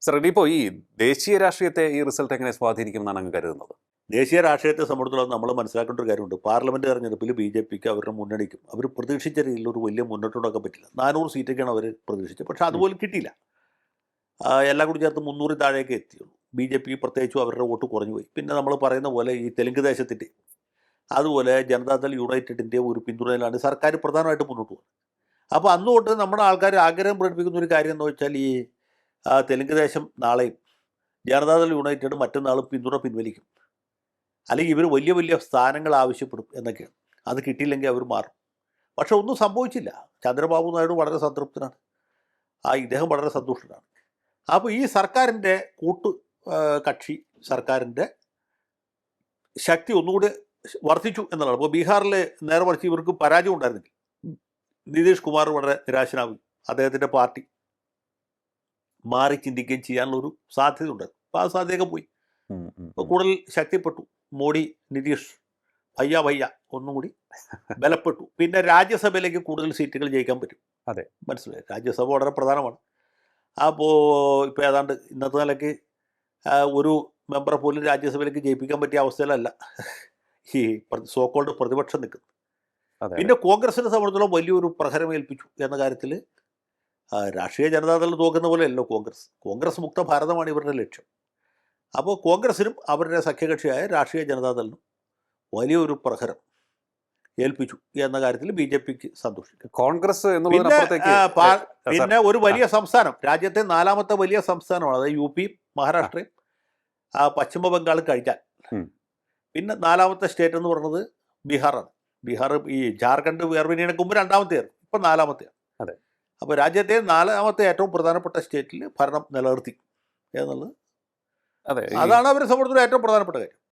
Sir, ഇനിയിപ്പോൾ ഈ ദേശീയ രാഷ്ട്രീയത്തെ ഈ റിസൾട്ട് എങ്ങനെ സ്വാധീനിക്കുമെന്നാണ് അങ്ങ് കരുതുന്നത്? ദേശീയ രാഷ്ട്രീയത്തെ സംബന്ധിച്ചിടത്തോളം നമ്മൾ മനസ്സിലാക്കേണ്ട ഒരു കാര്യമുണ്ട്. പാർലമെൻറ്റ് തെരഞ്ഞെടുപ്പിൽ ബി.ജെ.പിക്ക് അവരുടെ മുന്നണിക്കും അവർ പ്രതീക്ഷിച്ച രീതിയിൽ ഒരു വലിയ മുന്നോട്ടുണ്ടാക്കാൻ പറ്റില്ല. 400 സീറ്റൊക്കെയാണ് അവർ പ്രതീക്ഷിച്ചത്. പക്ഷേ അതുപോലും കിട്ടിയില്ല. എല്ലാം കൂടി ചേർത്ത് 300 താഴേക്ക് എത്തിയുള്ളൂ. ബി.ജെ.പി പ്രത്യേകിച്ചും അവരുടെ വോട്ട് കുറഞ്ഞു പോയി. പിന്നെ നമ്മൾ പറയുന്ന പോലെ ഈ തെലുങ്ക് ദേശത്തിൻ്റെ അതുപോലെ ജനതാദൾ യുണൈറ്റഡിൻ്റെ ഒരു പിന്തുണയിലാണ് സർക്കാർ പ്രധാനമായിട്ട് മുന്നോട്ട് പോകുന്നത്. അപ്പോൾ അന്ന് തൊട്ട് നമ്മുടെ ആൾക്കാർ ആഗ്രഹം പ്രകടിപ്പിക്കുന്ന ഒരു കാര്യം എന്ന് വെച്ചാൽ ഈ തെലുങ്ക് ദേശം നാളെയും ജനതാദൾ യുണൈറ്റഡ് മറ്റന്നാളും പിന്തുണ പിൻവലിക്കും, അല്ലെങ്കിൽ ഇവർ വലിയ വലിയ സ്ഥാനങ്ങൾ ആവശ്യപ്പെടും എന്നൊക്കെയാണ്. അത് കിട്ടിയില്ലെങ്കിൽ അവർ മാറും. പക്ഷെ ഒന്നും സംഭവിച്ചില്ല. ചന്ദ്രബാബു നായിഡു വളരെ സംതൃപ്തനാണ്, ഇദ്ദേഹം വളരെ സന്തുഷ്ടനാണ്. അപ്പോൾ ഈ സർക്കാരിൻ്റെ കക്ഷി സർക്കാരിൻ്റെ ശക്തി ഒന്നുകൂടി വർദ്ധിച്ചു എന്നുള്ളതാണ്. ഇപ്പോൾ ബീഹാറിൽ നേരെ മറിച്ച് ഇവർക്ക് പരാജയം ഉണ്ടായിരുന്നെങ്കിൽ നിതീഷ് കുമാർ വളരെ നിരാശനാവും. അദ്ദേഹത്തിൻ്റെ പാർട്ടി മാറി ചിന്തിക്കുകയും ചെയ്യാനുള്ളൊരു സാധ്യതയുണ്ട്. അപ്പോൾ ആ സാധ്യതയൊക്കെ പോയി. ഇപ്പോൾ കൂടുതൽ ശക്തിപ്പെട്ടു. മോഡി, നിതീഷ്, ഭയ്യ ഒന്നും കൂടി ബലപ്പെട്ടു. പിന്നെ രാജ്യസഭയിലേക്ക് കൂടുതൽ സീറ്റുകൾ ജയിക്കാൻ പറ്റും. അതെ, മനസ്സിലായി. രാജ്യസഭ വളരെ പ്രധാനമാണ്. അപ്പോൾ ഇപ്പോൾ ഏതാണ്ട് ഇന്നത്തെ നിലയ്ക്ക് ഒരു മെമ്പറെ പോലും രാജ്യസഭയിലേക്ക് ജയിപ്പിക്കാൻ പറ്റിയ അവസ്ഥയിലല്ല ഈ സോക്കോൾഡ് പ്രതിപക്ഷം നിൽക്കുന്നത്. പിന്നെ കോൺഗ്രസിനെ സംബന്ധിച്ചിടത്തോളം വലിയൊരു പ്രഹരമേൽപ്പിച്ചു എന്ന കാര്യത്തിൽ രാഷ്ട്രീയ ജനതാദൾ തോക്കുന്ന പോലെയല്ലോ കോൺഗ്രസ് മുക്ത ഭാരതമാണ് ഇവരുടെ ലക്ഷ്യം. അപ്പോൾ കോൺഗ്രസിനും അവരുടെ സഖ്യകക്ഷിയായ രാഷ്ട്രീയ ജനതാദളിനും വലിയൊരു പ്രഹരം ഏൽപ്പിച്ചു എന്ന കാര്യത്തിൽ ബി.ജെ.പിക്ക് സന്തോഷിക്കും. കോൺഗ്രസ് പിന്നെ ഒരു വലിയ സംസ്ഥാനം, രാജ്യത്തെ 4ാമത്തെ വലിയ സംസ്ഥാനമാണ്. അതായത് യു.പിയും മഹാരാഷ്ട്രയും പശ്ചിമ ബംഗാളും കഴിക്കാൻ പിന്നെ 4ാമത്തെ സ്റ്റേറ്റ് എന്ന് പറയുന്നത് ബീഹാറാണ്. ബീഹാർ ഈ ജാർഖണ്ഡ് വേർപിരിയണക്ക് മുമ്പ് 2ാമത്തെയായിരുന്നു, ഇപ്പം 4ാമത്തെയാണ്. അതെ. അപ്പോൾ രാജ്യത്തെ 4ാമത്തെ ഏറ്റവും പ്രധാനപ്പെട്ട സ്റ്റേറ്റിൽ ഭരണം നിലനിർത്തി എന്നുള്ളത്, അതാണ് അവരെ സംബന്ധിച്ചിടത്തോളം ഏറ്റവും പ്രധാനപ്പെട്ട കാര്യം.